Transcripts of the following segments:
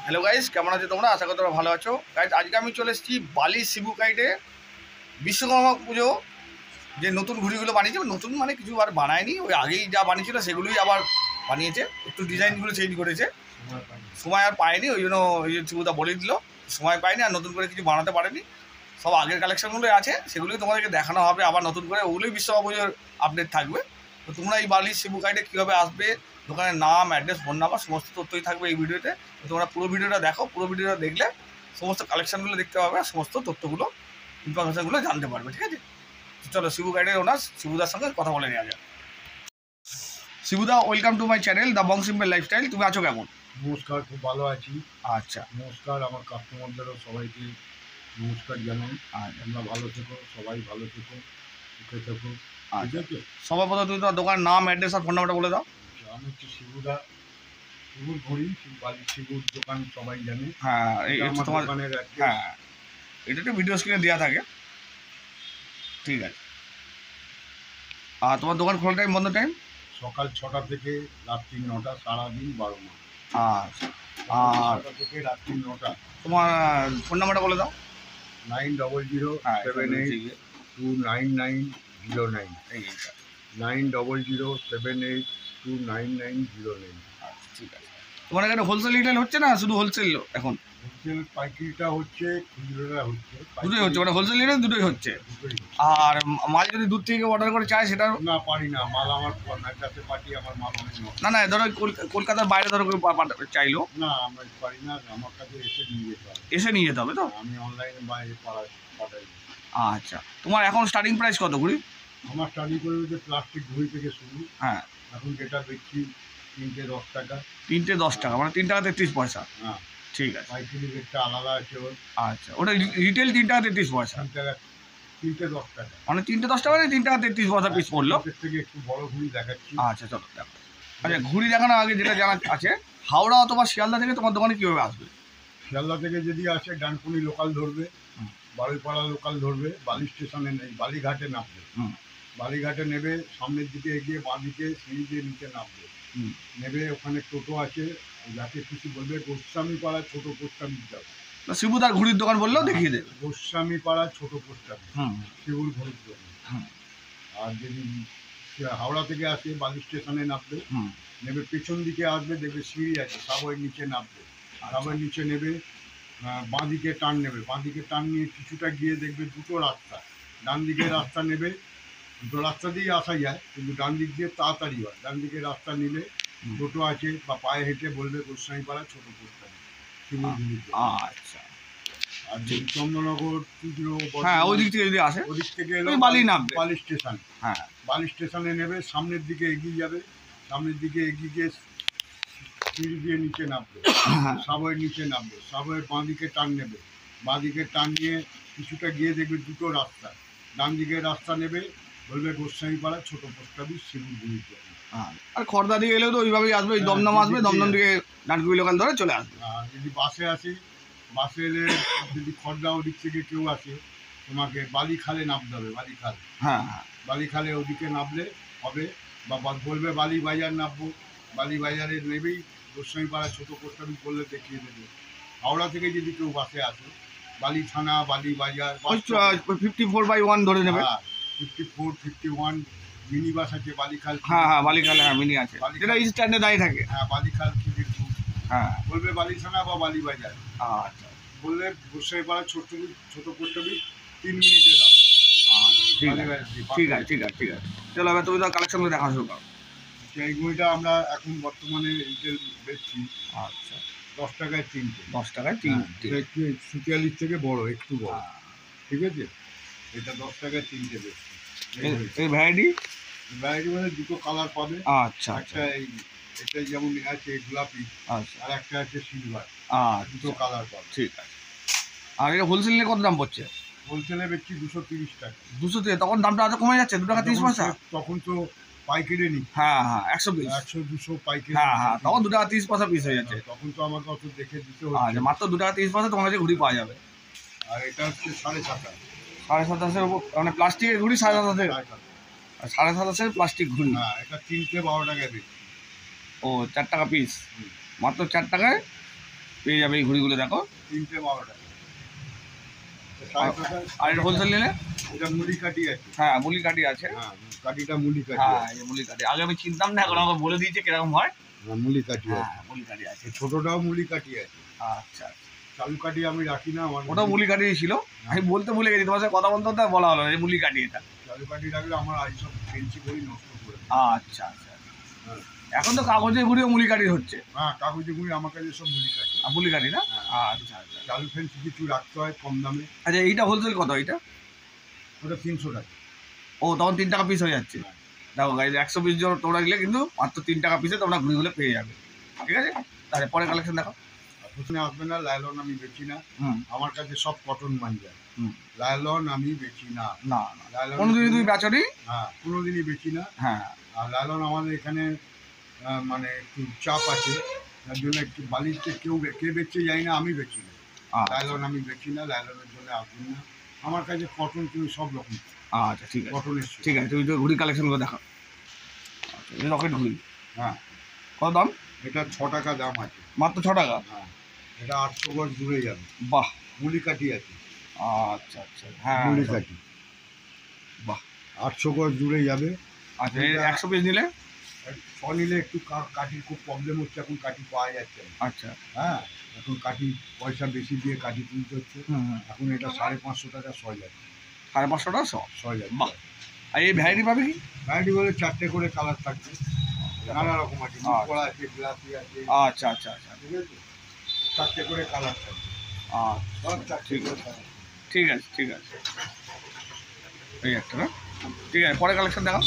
Hello guys, কেমন আছো তোমরা? আশা করি তোমরা ভালো আছো। গাইস, আজকে আমি চলে এসেছি বালি সিবুকাইটে বিশ্বকর্মা পুজো যে নতুন ঘুড়িগুলো বানিয়েছে। নতুন মানে কিছু আর বানায়নি, ওই আগেই যা বানিয়েছিল সেগুলোই আবার বানিয়েছে, একটু ডিজাইনগুলো চেঞ্জ করেছে। সময় আর পায়নি, ওই জন্য ওই যে শিবুদা বলে দিল সময় পায়নি আর নতুন করে কিছু বানাতে পারেনি। সব আগের কালেকশনগুলোই আছে, সেগুলোই তোমাদেরকে দেখানো হবে আবার নতুন করে, ওগুলোই বিশ্বকর্মা পুজোর আপডেট থাকবে। তো তোমরা এই বালি সিবুকাইটে কীভাবে আসবে, দোকানের নাম, অ্যাড্রেস, ফোন নাম্বার সমস্ত তথ্যই থাকবে এই ভিডিওতে। তো তোমরা পুরো ভিডিওটা দেখো, পুরো ভিডিওটা দেখলে সমস্ত কালেকশানগুলো দেখতে পাবে আর সমস্ত তথ্যগুলো, ইনফরমেশনগুলো জানতে পারবে। ঠিক আছে, তো চলো সিবুকাইটের ওনার শিবুদার সঙ্গে কথা বলে নেওয়া যাক। শিবুদা, welcome to my channel the Bong simple lifestyle. তুমি আছো কেমন? নমস্কার, খুব ভালো আছি। আচ্ছা, নমস্কার, আমার কাস্টমারদেরও সবাইকে নমস্কার জানাই। আর তোমরা ভালো থেকো, সবাই ভালো থেকো, সুখে থেকো। ঠিক আছে, সবার প্রথমে তুমি তোমার দোকানের নাম, অ্যাড্রেস আর ফোন নাম্বারটা বলে দাও। আমি হচ্ছে শিবুদা, শিবুর ঘড়ি, শিবুর দোকান সবাই জানে। হ্যাঁ, এই আমার তোমার দোকানের হ্যাঁ, এটা তো ভিডিও স্ক্রিনে দেওয়া থাকে। ঠিক আছে, আর তোমার দোকান খোলা টাইম, বন্ধ টাইম? সকাল 6টা থেকে রাত্রি 9টা, সারাদিন 12 মাস। আচ্ছা, আর 6টা থেকে রাত্রি 9টা। তোমার ফোন নাম্বারটা বলে দাও। 9007829909, 9007829909। আচ্ছা, ঠিক আছে। তোমার এখানে হোলসেল রিটেল হচ্ছে না শুধু হোলসেল এখন? হোলসেল পাইকারিটা হচ্ছে, খুচরোটা হচ্ছে। দুটোই হচ্ছে, মানে হোলসেল রিটেল দুটোই হচ্ছে। আর মাল যদি দূর থেকে অর্ডার করে চায় সেটা? না, পারি না, মাল আমার ম্যাড্রাসে পাঠিয়ে আমার মাল অনেক নয়। না, ধরো কলকাতার বাইরে ধরো চাইলো? না, আমি পারি না, আমার কাছে এসে নিয়ে যেতে হবে। এসে নিয়ে যেতে হবে তো? আমি অনলাইনে বাইরে পাঠাই। আচ্ছা, তোমার এখন স্টার্টিং প্রাইস কত ঘুড়ি? আমার স্টাডি করে যে প্লাস্টিক ঘড়ি থেকে শুরু। হ্যাঁ, এখন যেটা বেচছি 3টে 10 টাকা। 3টে 10 টাকা, মানে 3 টাকা 33 পয়সা। হ্যাঁ, ঠিক আছে। পাইকারি রেটটা আলাদা আছে ওর। আচ্ছা, ওটা রিটেল 3 টাকা 33 পয়সা, 3টে 10 টাকা। মানে 3টে 10 টাকা, মানে 3 টাকা 33 পয়সা পিস পড়লো। এর থেকে একটু বড় ঘড়ি দেখাচ্ছি। আচ্ছা, চলো দেখো। আচ্ছা, ঘুড়ি দেখানোর আগে যেটা জানা আছে, হাওড়া অথবা শিয়ালদা থেকে তোমার দোকানে কীভাবে আসবে? শিয়ালদা থেকে যদি আসে ডানকুনি লোকাল ধরবে, বালুইপাড়া লোকাল ধরবে, বালি স্টেশনে নেই, বালিঘাটে নামবে। বালিঘাটে নেবে, সামনের দিকে এগিয়ে বাঁ দিকে সিঁড়ি দিয়ে নিচে নামবে। নেবে, ওখানে টোটো আছে, যাকে খুশি বলবে গোস্বামী পাড়া ছোট পোস্ট অফিস যাবে। শিবুদার ঘুড়ির দোকান বললেও দেখিয়ে দেবে। গোস্বামী পাড়া ছোট পোস্ট অফিস, শিবুর ঘড়ির দোকান। আর যদি হাওড়া থেকে আসে বালি স্টেশনে নামবে, নেবে পেছন দিকে আসবে, দেখবে সিঁড়ি আছে, সাবওয়ের নিচে নামবে। সাবওয়ের নিচে নেবে, বাঁ দিকে টার্ন নেবে, বাঁ দিকে টার্ন নিয়ে কিছুটা গিয়ে দেখবে দুটো রাস্তা। ডান দিকের রাস্তা নেবে, দুটো রাস্তা দিয়েই আসা যায়, কিন্তু ডান দিক দিয়ে তাড়াতাড়ি হয়। ডান দিকের রাস্তা নিলে টোটো আছে, বা পায়ে হেঁটে বলবে গোস্বামী পাড়া ছোট পোস্ট অফিস, শিবুর ঘড়ির দোকান। আচ্ছা, আর যদি চন্দ্রনগর হ্যাঁ, ওই দিক থেকে যদি আসে, ওদিক থেকে এলো বালি নামবে, বালি স্টেশন। হ্যাঁ, বালি স্টেশনে নেবে, সামনের দিকে এগিয়ে যাবে, সামনের দিকে এগিয়ে গিয়ে সিঁড়ি দিয়ে নিচে নামবে, সাবওয়ের নিচে নামবে, সাবওয়ের বাঁ দিকে টার্ন নেবে, বাঁ দিকে টার্ন নিয়ে কিছুটা গিয়ে দেখবে দুটো রাস্তা। ডান দিকের রাস্তা নেবে, বলবে গোস্বামী পাড়া ছোট পোস্ট অফিস, শিবুর ঘড়ির দোকান। আর খড়দা দিকে এলেও তো ওইভাবেই আসবে, ওই দমদম আসবে, দমদম দিকে ডানকুড়ি লোকাল ধরে চলে আসবে। আর যদি বাসে আসে, বাসে এলে যদি খড়দা ওদিক থেকে কেউ আসে, তোমাকে বালিখালে নামতে হবে। বালিখাল, হ্যাঁ, বালিখালে ওদিকে নামলে হবে, বা বলবে বালি বাজার নামবো, বালি বাজারে নেবেই গোস্বামী পাড়া ছোট পোস্ট অফিস বললে দেখিয়ে দেবে। হাওড়া থেকে যদি কেউ বাসে আসে, বালি থানা, বালি বাজার, 54/1 ধরে নেবে। 54, 51 মিনি বাস আছে বালিখাল। হ্যাঁ, বালিখালে, হ্যাঁ, মিনি আছে, যেটা স্ট্যান্ডে দাঁড়িয়ে থাকে। হ্যাঁ, বালিখাল খিদিরপুর। হ্যাঁ, বলবে বালি থানা বা বালি বাজার। আচ্ছা, বললে গোস্বামী পাড়া ছোট পোস্ট অফিস, 3 মিনিটের রাস্তা। ঠিক আছে। চলো, এবার তুমি তো কালেকশনগুলো দেখা শুরু করো। এই ঘড়িটা আমরা এখন বর্তমানে রিটেল বেচছি। আচ্ছা, 10 টাকায় 3টে। 10 টাকায় 3। একটু 46 থেকে বড়, একটু বড়। ঠিক আছে, এটা 10 টাকায় 3টে বেচছি। এই ভ্যারাইটি মানে দুটো কালার পাবে। আচ্ছা, একটা এটা যেমন আছে গোলাপি, আচ্ছা, আর একটা আছে সিলভার। দুটো আচ্ছা, কালার পাবে। ঠিক আছে। আর এটা হোলসেলে কত দাম পড়ছে? হোলসেলে বেচছি 230 টাকা। 200 থেকে, তখন দামটা আরো কমে যাচ্ছে, 2 টাকা 30 পয়সা। তখন তো পাইকারি নি। হ্যাঁ, 100 পিস। 100-200 পাইকারি। হ্যাঁ, তখন 2 টাকা 30 পয়সা পিস হয়ে যাচ্ছে। তখন তো আমাকে অত দেখে দিতে আচ্ছা, হচ্ছে। মাত্র 2 টাকা 30 পয়সা তোমার কাছে ঘুড়ি পাওয়া যাবে। আর এটা হচ্ছে 7.5। 7.5 উপর, মানে প্লাস্টিকের ঘুড়ি 7.5, আর 7.5 প্লাস্টিক ঘুড়ি। হ্যাঁ, এটা 3টে 12 টাকায় বেচছি। ও, 4 টাকা পিস, মাত্র 4 টাকায় পেয়ে যাবে এই ঘুড়িগুলো। দেখো 3টে 12 টাকা। আর এটা হোলসেল নিলে এটা মুলি কাঠি আছে। হ্যাঁ মুলি কাঠি আছে। হ্যাঁ কাঠিটা মুলি কাঠি। হ্যাঁ এই মুলি কাঠি আগে আমি চিনতাম না, এখন আমাকে বলে দিয়েছে কিরকম হয়। হ্যাঁ মুলি কাঠি আছে। হ্যাঁ মুলি কাঠি আছে। ছোটটাও মুলি কাঠি আছে। আচ্ছা চালু কাঠি আমি রাখি না আমার। ওটাও মুলি কাঠি ছিল, আমি বলতে ভুলে গেছি, তোমার সাথে কথা বলতে বলতে বলা হলো এই মুলি কাঠি এটা। চালু কাঠি রাখলে আমার এইসব ফেন্সি ঘড়ি নষ্ট করে। আচ্ছা আচ্ছা। এখন তো কাগজের ঘুড়িও মুলি কাঠি হচ্ছে। হ্যাঁ কাগজের ঘড়ি আমার কাছে সব মুলি কাঠি। মুলি কাঠি না? আচ্ছা আচ্ছা। চালু ফেন্সি কিছু রাখতে হয় কম দামে। আচ্ছা এইটা হোলসেল কত এইটা? ওটা 300 টাকা। ও তখন 3 টাকা পিস হয়ে যাচ্ছে। হ্যাঁ। দেখো গাইজ 100 পিস জন তোমরা নিলে কিন্তু মাত্র 3 টাকা পিসে তোমরা ঘুড়িগুলো পেয়ে যাবে। ঠিক আছে, তাহলে পরে কালেকশন দেখো। প্রথমে আসবে না, লাইলন আমি বেচি না। আমার কাছে সব কটন মাল যায়। লাইলন আমি বেচি না। না লাইলন কোনোদিনই তুমি বেচো নি? হ্যাঁ কোনোদিনই বেচি না। হ্যাঁ আর লাইলন আমাদের এখানে মানে একটু চাপ আছে, তার জন্য একটু বালিশকে কে বেচছে যাই না, আমি বেচি না। লাইলন আমি বেচি না, লাইলনের জন্য আসবেন না। আমার কাছে কটন তুমি সব রকম। আচ্ছা ঠিক আছে, কটনের ঠিক আছে, তুমি তো ঘুড়ি কালেকশনগুলো দেখো। রকেট ঘুড়ি হ্যাঁ কত দাম? এটা 6 টাকা দাম আছে। মাত্র 6 টাকা? হ্যাঁ এটা 800 গজ জুড়ে যাবে। বাহ মুলি কাঠি আছে। আচ্ছা আচ্ছা হ্যাঁ মুলি কাঠি বাহ 800 গজ জুড়ে যাবে। আচ্ছা 100 পিস নিলে? নিলে একটু কাঠির খুব প্রবলেম হচ্ছে, এখন কাঠি পাওয়া যাচ্ছে না। আচ্ছা হ্যাঁ এখন কাঠি পয়সা বেশি দিয়ে কাঠি তুলতে হচ্ছে। এখন এটা 550 টাকা 6 যাচ্ছে। 550 টাকা 6 যাচ্ছে। বাহ। আর এই ভ্যারাইটি পাবে কি? ভ্যারাইটি বলে 4টে করে কালার থাকবে, নানা রকম আছে, কড়া আছে, গ্লাসি আছে। আচ্ছা আচ্ছা আচ্ছা ঠিক আছে, 4টে করে কালার থাকবে। আচ্ছা ঠিক আছে ঠিক আছে ঠিক আছে। এই একটা না, ঠিক আছে, পরে কালেকশন দেখো।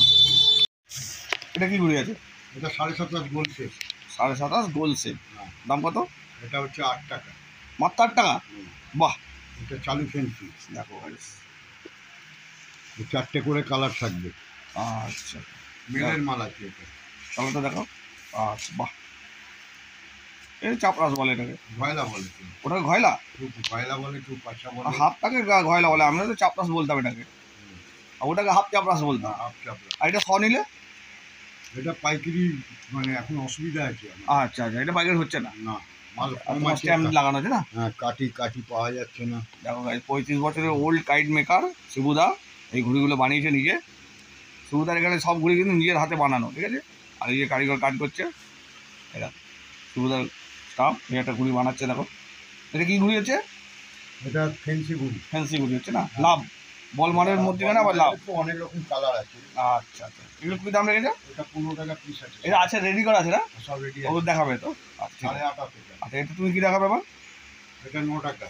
এটা কি ঘুড়ি আছে? এটা 7.5 গোল শেপ। 7.5 গোল শেপ। দাম কত? এটা হচ্ছে 8 টাকা। মাত্র 8 টাকা? বাহ। এটা চালু ফেন্সি। দেখো 4টে করে কালার থাকবে। আচ্ছা মেলের মাল আছে এটা। চলো তো দেখো। আচ্ছা বাহ, এই চাপরাস বলে এটাকে? ঘয়লা বলে। ওটাকে ঘয়লা? কেউ ঘয়লা বলে, কেউ পাশা বলে। হাফটাকে ঘয়লা বলে, আমরা তো চাপরাস বলতাম এটাকে। ওটাকে হাফ চাপরাস বলতাম। হাফ চাপড়া। আর এটা শ নিলে? এটা পাইকারি, মানে এখন অসুবিধা আছে। আচ্ছা আচ্ছা, এটা পাইকারি হচ্ছে না? না মাল কম আছে, স্ট্যাম্প লাগানো আছে না? হ্যাঁ কাঠি পাওয়া যাচ্ছে না। দেখো 35 বছরের ওল্ড কাইট মেকার শিবুদা এই ঘুড়িগুলো বানিয়েছে নিজে। শিবুদার এখানে সব ঘুড়ি কিন্তু নিজের হাতে বানানো, ঠিক আছে। আর এই যে কারিগর কাজ করছে এরা, শিবুদার স্টাফ, এই একটা ঘুড়ি বানাচ্ছে। দেখো এটা কি ঘুড়ি হচ্ছে? এটা ফেন্সি ঘুড়ি। ফ্যান্সি ঘুড়ি হচ্ছে না? লাভ বলমারের মধ্যেখানে আবার লাভ। অনেক রকম কালার আছে। আচ্ছা আচ্ছা, এগুলো কি দাম রেখেছে? এটা 15 টাকা পিস আছে। এটা আছে রেডি করা আছে না? সব রেডি ও আছে। দেখাবে তো? আচ্ছা 8.5 টাকা। আচ্ছা, এটা তুমি কি দেখাবে এবার? এটা 9 টাকা।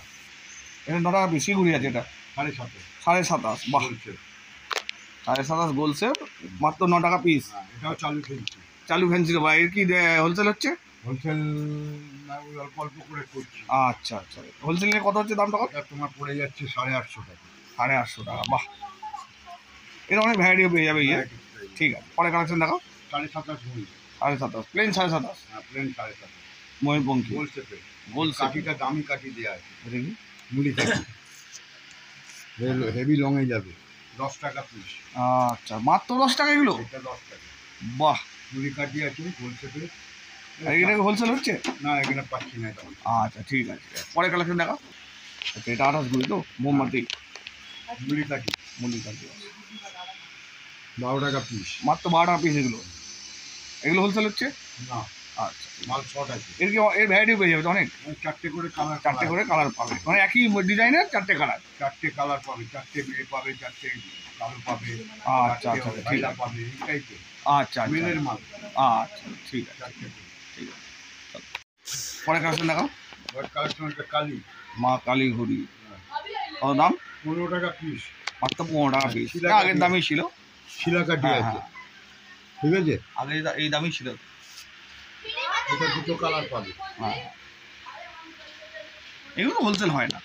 এটা 9 টাকা বেশি ঘুড়ি আছে এটা। 7.5। 7.5, বাহ। 7.5 গোল শেপ, মাত্র 9 টাকা পিস। এটাও চালু ফেন্সি। চালু ফ্যান্সি বা এর কি হোলসেল হচ্ছে? হোলসেল না, অল্প অল্প করে করছি। আচ্ছা আচ্ছা, হোলসেলে কত হচ্ছে দামটা? কত? এটা তোমার পড়ে যাচ্ছে 850 টাকা। 850 টাকা, বাহ। এটা অনেক ভ্যারাইটিও পেয়ে যাবে ইয়ে। ঠিক আছে, পরে কালেকশন দেখো। 7.5 ঘুড়ি। 7.5 প্লেন 7.5। হ্যাঁ প্লেন 7.5। ময়ূরপঙ্খী গোল শেপে। গোল শেপ। কাঠিটা দামি কাঠি দেওয়া আছে। এটা কি? মুলি কাঠি। হেভি লংয়ে যাবে। 10 টাকা পিস। আচ্ছা, মাত্র 10 টাকা এগুলো? এটা 10 টাকা। বাহ। মুলি কাঠি আছে গোল শেপে। আর এটা হোলসেল হচ্ছে? না এখানে পাচ্ছি না এটা। আচ্ছা ঠিক আছে, পরে কালেকশন দেখো। আচ্ছা এটা 28 ঘুড়ি তো, মোমবাতি মুলি কাঠি। মুলি কাঠি 12 টাকা পিস। মাত্র 12 টাকা পিস এগুলো। এগুলো হোলসেল হচ্ছে না আচ্ছা, মাল শর্ট আছে। এর কি এর ভ্যারাইটি পেয়ে যাবে তো অনেক? 4টে করে কালার। 4টে করে কালার পাবে, মানে একই ডিজাইনের 4টে কালার? 4টে কালার পাবে, 4টে গ্রে পাবে, 4টে কালো পাবে। আচ্ছা আচ্ছা ঠিক আছে পাবে এই টাইপের। আচ্ছা আচ্ছা মেলের মাল। আচ্ছা ঠিক আছে 4টে। ঠিক আছে, পরে কালেকশন দেখো। ওর কালেকশন একটা কালি। মা কালী ঘুড়ি কত দাম? 15 টাকা পিস। মাত্র 15 টাকা পিস। আগের দামই ছিল। শিলা কাঠি আছে, ঠিক আছে। আগে এই দামই ছিল। এটা দুটো কালার পাবে। হ্যাঁ, এগুলো হোলসেল হয় না।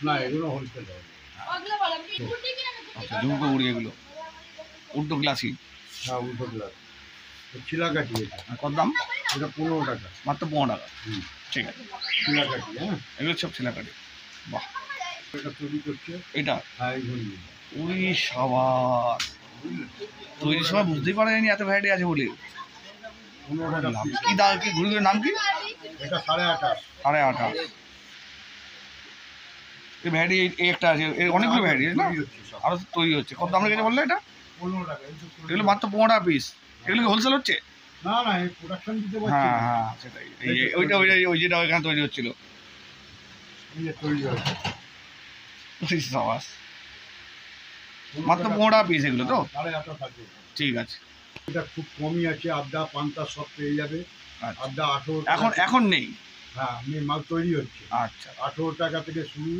না এগুলো হোলসেল হবে। আচ্ছা ঝুমকো ঘুড়ি এগুলো উল্টো গ্লাসি। হ্যাঁ উল্টো গ্লাস। শিলা কাঠি এটা। কত দাম? এটা 15 টাকা। মাত্র 15 টাকা। ঠিক আছে, শিলা কাঠি। হ্যাঁ এগুলো সব ছিলাকাটি। বাহ, এটা তৈরি করছে। এটা হ্যাঁ এই ঘড়ি। উড়ি সাবাস, তৈরির সময় বুঝতেই পারা যায়নি এত ভ্যারাইটি আছে বলে। 15 টাকা পিস। কি দাম, কি ঘুড়িগুলোর নাম কি? এটা 28.5। 28.5। এই ভ্যারাইটি এই একটা আছে, এর অনেকগুলো ভ্যারাইটি না, তৈরি হচ্ছে সব। আরও তৈরি হচ্ছে। কত দাম রেখেছে বললে এটা? 15 টাকা। এই তো তৈরি এগুলো মাত্র 15 টাকা পিস। এগুলো কি হোলসেল হচ্ছে? না না, এই প্রোডাকশন দিতে পারছি হ্যাঁ না। হ্যাঁ সেটাই, এই যে ওইটা ওই যেটা ওইখানে তৈরি হচ্ছিল। এই যে তৈরি হচ্ছে। সাবাস। মাত্র 15 টাকা পিস এগুলো তো? 28.5 থাকবে। ঠিক আছে। এটা খুব কমই আছে, আবদা পান্তা সব পেয়ে যাবে। আচ্ছা। আবদা 18 এখন নেই? হ্যাঁ, মাল তৈরি হচ্ছে। আচ্ছা 18 টাকা থেকে শুরু,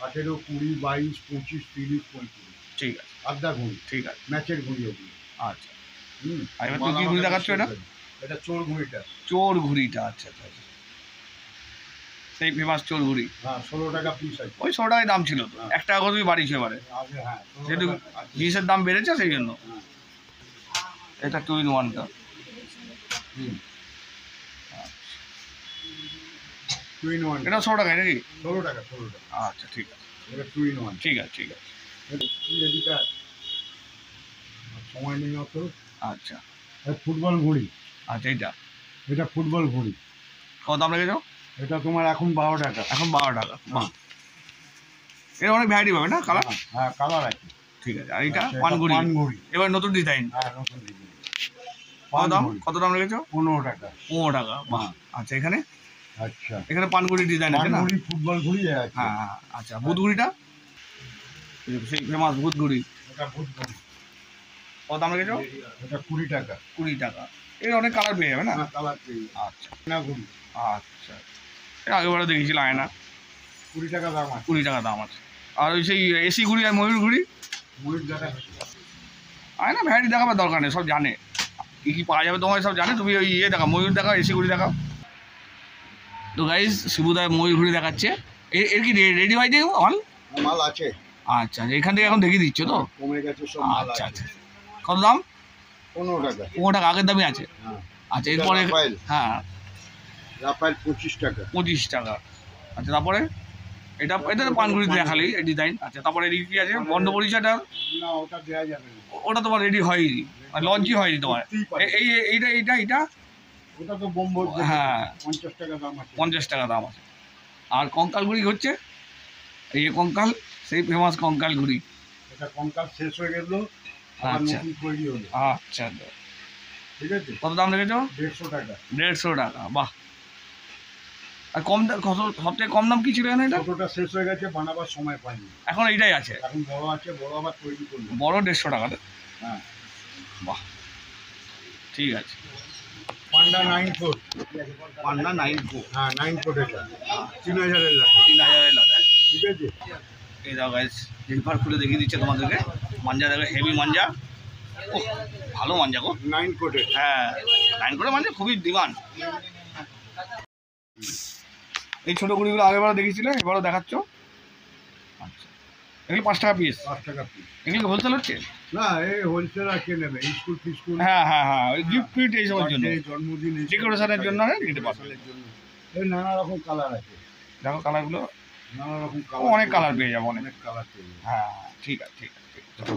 18, 20, 22, 25, 30, 35। ঠিক আছে, আবদা ঘুড়ি, ঠিক আছে। ম্যাচের ঘুড়ি ওগুলো। আচ্ছা, আর এবার তুমি কি ঘুড়ি দেখাচ্ছ এটা? এটা চোর ঘুড়িটা। চোর ঘুড়িটা, আচ্ছা আচ্ছা আচ্ছা। সেই ফেমাস চোর ঘুড়ি। হ্যাঁ, 16 টাকা পিস আছে। ওই 16 টাকায় দাম ছিল তো, 1 টাকা করে তুমি বাড়িয়েছো এবারে, আগে হ্যাঁ, 16 যেহেতু টাকা আছে। জিনিসের দাম বেড়েছে সেই জন্য। হ্যাঁ। এটা 2 in 1টা। হুম। 2 in 1। এটা 16 টাকায় নাকি? 16 টাকা, 16 টাকা। আচ্ছা ঠিক আছে, এটা 2 in 1। ঠিক আছে, ঠিক আছে। এদিকে সময় নেই অত। আচ্ছা ফুটবল ঘুড়ি। আচ্ছা, এইটা এটা ফুটবল ঘুড়ি। কত দাম রেখেছো? এটা তোমার এখন 12 টাকা। এখন 12 টাকা। বাহ, এর অনেক ভ্যারাইটি পাবে না কালার? হ্যাঁ, কালার আছে। ঠিক আছে। আর এইটা আচ্ছা, এটা পানঘুড়ি, পানঘুড়ি। এবার নতুন ডিজাইন। হ্যাঁ, নতুন ডিজাইন। কত দাম, পানঘুড়ি। কত দাম রেখেছো? 15 টাকা। 15 টাকা। বাহ। আচ্ছা, এখানে আচ্ছা, এখানে পানঘুড়ি ডিজাইন আছে না? পানঘুড়ি, ফুটবল ঘুড়ি আছে। হ্যাঁ হ্যাঁ। আচ্ছা, বুধঘুড়িটা সেই ফেমাস বুধঘুড়ি, এটা ভূত ঘুড়ি। কত দাম রেখেছো? এটা 20 টাকা। 20 টাকা। এর অনেক কালার পেয়ে যাবে না? হ্যাঁ, কালার পেয়ে যাবে। আচ্ছা না ঘুড়ি, আচ্ছা। এর আগেবারে দেখেছিলাম আয়না, 20 টাকা দাম আছে। 20 টাকা দাম আছে। আর ওই সেই এসি ঘুড়ি আর ময়ূর ঘুড়ি, ময়ূর দেখা আয়না ভ্যারাইটি দেখাবার দরকার নেই, সব জানে কী কী পাওয়া যাবে তোমার সব জানে। তুমি ওই ইয়ে দেখাও, ময়ূর দেখাও, এসি ঘুড়ি দেখাও। তো গাইজ শিবুদায় ময়ূর ঘুড়ি দেখাচ্ছে। এর কি রেডি হয় দেখবো মাল? মাল আছে। আচ্ছা, এখান থেকে এখন দেখিয়ে দিচ্ছ তো? কমে গেছে সব মাল আচ্ছা আছে। আচ্ছা। কত দাম? 15 টাকা। 15 টাকা আগের দামই আছে। হ্যাঁ, আচ্ছা, এরপরে রাফায়েল। হ্যাঁ রাফায়েল 25 টাকা। 25 টাকা। আচ্ছা, তারপরে এটা এটা তো পানগুড়িতে দেখালি ডিজাইন। আচ্ছা, তারপরে এদিকে কি আছে? বন্ধ পরিচয়টা না, ওটা দেওয়া যাবে না। ওটা তোমার রেডি হয়নি, লঞ্চই হয়নি তোমার। করতেই পারে। এইটা ওটা তো বোম্বর। হ্যাঁ 50 টাকা দাম আছে। 50 টাকা দাম আছে। আর কঙ্কাল ঘুড়ি হচ্ছে এই যে কঙ্কাল, সেই ফেমাস কঙ্কাল ঘুড়ি। এটা কঙ্কাল শেষ হয়ে গেল, আবার আচ্ছা নতুন তৈরি হলো। আচ্ছা, ঠিক আছে, কত দাম রেখেছো? 150 টাকা। 150 টাকা। বাহ। আর কম দাম, সবচেয়ে কম দাম কি ছিল এখানে? এটা ছোটটা শেষ হয়ে গেছে, বানাবার সময় পাইনি। এখন এইটাই আছে, এখন বড় আছে, বড় আবার তৈরি করলো। বড় 150 টাকা। হ্যাঁ, বাহ, ঠিক আছে। পান্ডা 9 ফুট। পান্না 9 ফো, হ্যাঁ, 9 ফুট। এটা 3000 এর লাঠি। 3000 লাগায়। ঠিক আছে, এই দাও গাইস, জিলপার খুলে দেখিয়ে দিচ্ছে তোমাদেরকে। মাঞ্জা দেখো, হেভি মাঞ্জা। ও ভালো মাঞ্জা গো। 9 ফুট। হ্যাঁ, 9 করে মাঞ্জা খুবই ডিমান্ড। এই ছোটো গুড়িগুলো আগেবারও দেখিয়েছিলে, এবারও দেখাচ্ছ। আচ্ছা, এগুলো 5 টাকা পিস। 5 টাকা পিস। এগুলো হোলসেল হচ্ছে? না, এই হোলসেল আর কে নেবে? স্কুল ফিস্কুল, হ্যাঁ হ্যাঁ হ্যাঁ, ওই গিফট ফিফট এইসবের জন্য, বার্থডে, জন্মদিন, এইসব ডেকোরেশনের জন্য নিতে পারবে। ডেকোরেশনের জন্য। এই নানা রকম কালার আছে। দেখো কালারগুলো, নানা রকম অনেক কালার পেয়ে যাবো, অনেক। অনেক কালার পেয়ে যাবে। হ্যাঁ ঠিক আছে, ঠিক আছে, ঠিক আছে।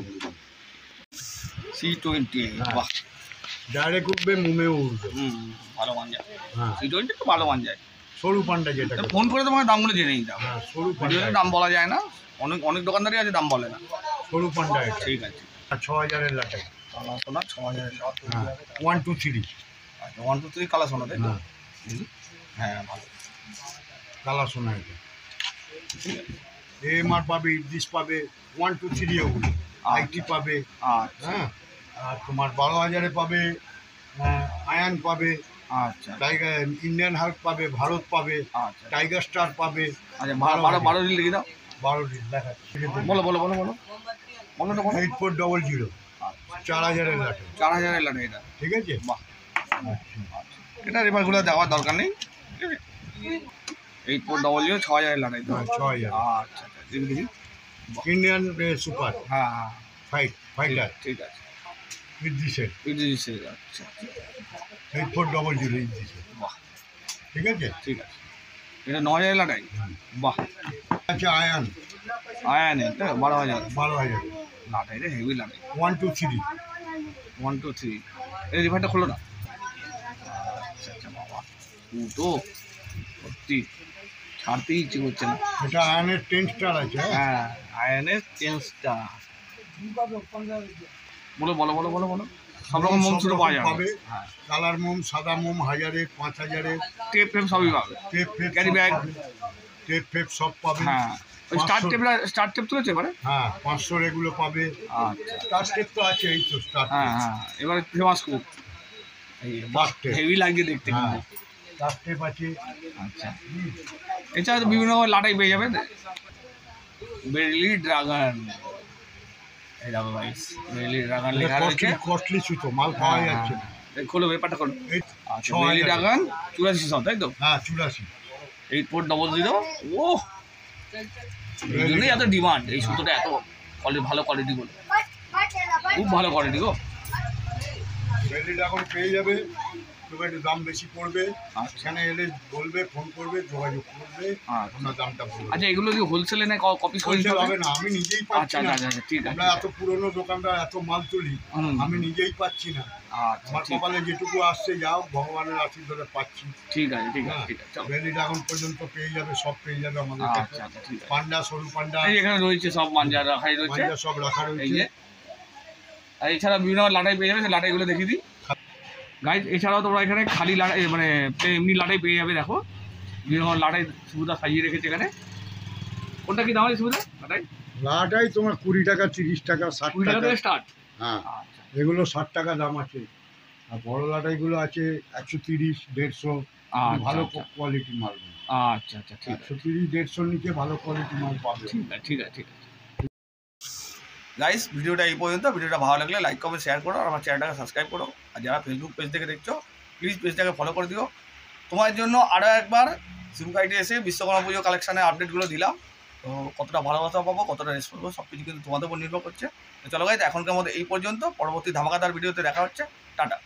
C20, বাহ। ডাইরেক্ট উঠবে, মুমেও উঠবে। ভালো মাঞ্জা। হ্যাঁ, C20 তো ভালো মাঞ্জায়। সরু পান্ডা যেটা। ফোন করে তোমাকে দামগুলো জেনে নিতে হবে। হ্যাঁ, সরু ভিডিওতে পান্ডা। দাম বলা যায় না, অনেক অনেক দোকানদারই আছে দাম বলে না। সরু পান্ডা এটা। ঠিক আছে। 6000 এর লাঠি। কালার সোনা 6000। হ্যাঁ, 1 2 3। আচ্ছা, 1 2 3 কালার সোনা, তাই তো? হ্যাঁ, হ্যাঁ ভালো। কালার সোনা এটা। ঠিক আছে। এমআর পাবে, ইডিস পাবে, 1 2 3 ওগুলো। আইটি পাবে। আচ্ছা হ্যাঁ, আর তোমার 12000 পাবে, আয়ান পাবে, আচ্ছা টাইগার ইন্ডিয়ান হাল্ক পাবে, ভারত পাবে, আচ্ছা। টাইগার স্টার পাবে। আচ্ছা, 12 দিন লিখে দাও। 12 দিন দেখাচ্ছি। বলো বলো বলো বলো বলো তো বলো। 8400। 4000 এর লাঠি। 4000 লাগে এটা। ঠিক আছে, বাহ। আচ্ছা। এটা রিভারগুলো দেওয়ার দরকার নেই। 8400, 6000 লাগে তো। হ্যাঁ, 6000। আচ্ছা আচ্ছা, দেখি দেখি। ইন্ডিয়ান সুপার হ্যাঁ হ্যাঁ, ফাইটার ঠিক আছে। ইডিসের। আচ্ছা 8400 ইডিসের। বাহ, ঠিক আছে, ঠিক আছে। এটা 9000 লাগাই। বাহ। আচ্ছা, আয়ান আয়ান এটা 12000 12,000। লাগাই রে, হেভি লাগাই। 1 2 3। 1 2 3। এই রিভারটা খোলো না। তো সত্যি ছাড়তেই ইচ্ছে করছে না। এটা আয়নের 10 স্টার আছে। হ্যাঁ, আয়নের 10 স্টার। বলো বলো বলো বলো বলো সব রকম মোম ছিল পাওয়া যাবে। হ্যাঁ, কালার মোম, সাদা মোম 1000-এ, 5000-এ, টেপ ফেপ সবই পাবে। টেপ ফেপ ক্যারি সব ব্যাগ। পাবে। টেপ ফেপ সব পাবে। হ্যাঁ, ওই স্টার টেপ তুলেছে এবারে। হ্যাঁ, 500-এর এগুলো পাবে। আচ্ছা, স্টার টেপ তো আছে, এই তো স্টার হ্যাঁ টেপ। হ্যাঁ, এবারে ফেমাস খুব এই বাহ, স্টার টেপ। হেভি লাগছে দেখতে হ্যাঁ, কিন্তু। স্টার টেপ আছে। আচ্ছা, এছাড়া তো বিভিন্ন লাটাই পেয়ে যাবে। বেরিলি ড্রাগন, এই দেখো গাইস, বেরিলি ড্রাগন লেখা রয়েছে। কস্টলি সুতো, মাল পাওয়া যাচ্ছে না। খোলো ব্যাপারটা খোলো। এই আচ্ছা, বেরিলি ড্রাগন 8400, তাই তো? হ্যাঁ, 84। 8400। ও, এই জন্যই এত ডিমান্ড এই সুতোটা, এত ভালো কোয়ালিটি বলে, খুব ভালো কোয়ালিটি গো। বেলিটা এখন পেয়ে যাবে, তবে একটু দাম বেশি পড়বে। আচ্ছা। সেখানে এলে বলবে, ফোন করবে, যোগাযোগ করবে, আচ্ছা। আপনার দামটা বলবে। আচ্ছা, এগুলো যদি হোলসেলে নেয় কপি করে নিতে হোলসেল হবে? হবে না, আমি নিজেই আচ্ছা পাচ্ছি আচ্ছা না। আচ্ছা, ঠিক আছে। আমরা এত পুরনো দোকানদার, এত মাল তুলি, আমি নিজেই পাচ্ছি না। আচ্ছা, আমার ঠিক কপালে যেটুকু আসছে, যাও ভগবানের আশীর্বাদে পাচ্ছি। ঠিক আছে, ঠিক আছে, হ্যাঁ, ঠিক আছে, চলো। বেলিটা এখন পর্যন্ত পেয়ে যাবে, সব পেয়ে যাবে আমাদের কাছে। আচ্ছা আচ্ছা, ঠিক আছে। পান্ডা, সরু পান্ডা, এই এখানে রয়েছে সব মাঞ্জা রাখাই রয়েছে, পান্ডা সব রাখা এই রয়েছে। যে। আর এছাড়া বিভিন্ন লাটাই পেয়ে যাবে, সেই লাটাইগুলো দেখিয়ে দিই গাইজ। এছাড়াও তোমরা এখানে খালি লাটাই মানে এমনি লাটাই পেয়ে যাবে। দেখো বিভিন্ন লাটাই সুবিধা সাজিয়ে রেখেছে এখানে। কোনটা কি দাম আছে সুবিধা লাটাই? লাটাই তোমার 20 টাকা, 30 টাকা, 60 20 টাকা টাকা। থেকে স্টার্ট। হ্যাঁ, আচ্ছা এগুলো 60 টাকা দাম আছে। আর বড় লাটাইগুলো আছে 130, 150। ভালো আচ্ছা কোয়ালিটির মাল। আচ্ছা আচ্ছা, ঠিক আছে 130, 150 নিচে ভালো কোয়ালিটির মাল পাবে। ঠিক আছে ঠিক আছে ঠিক আছে। গাইস, ভিডিওটা এই পর্যন্ত। ভিডিওটা ভালো লাগলে লাইক কমেন্ট শেয়ার করো, আর আমার চ্যানেলটাকে সাবস্ক্রাইব করো। আর যারা ফেসবুক পেজ থেকে দেখছো, প্লিজ পেজটাকে ফলো করে দিও। তোমার জন্য আরও একবার সিমকাইটে এসে বিশ্বকর্মা পুজো কালেকশানের আপডেটগুলো দিলাম। তো কতটা ভালোবাসা পাবো, কতটা রেসপন্স পাবো, সব কিছু কিন্তু তোমাদের উপর নির্ভর করছে। তো চলো গাইস, এখনকার মধ্যে এই পর্যন্ত। পরবর্তী ধামাকাদার ভিডিওতে দেখা হচ্ছে। টাটা।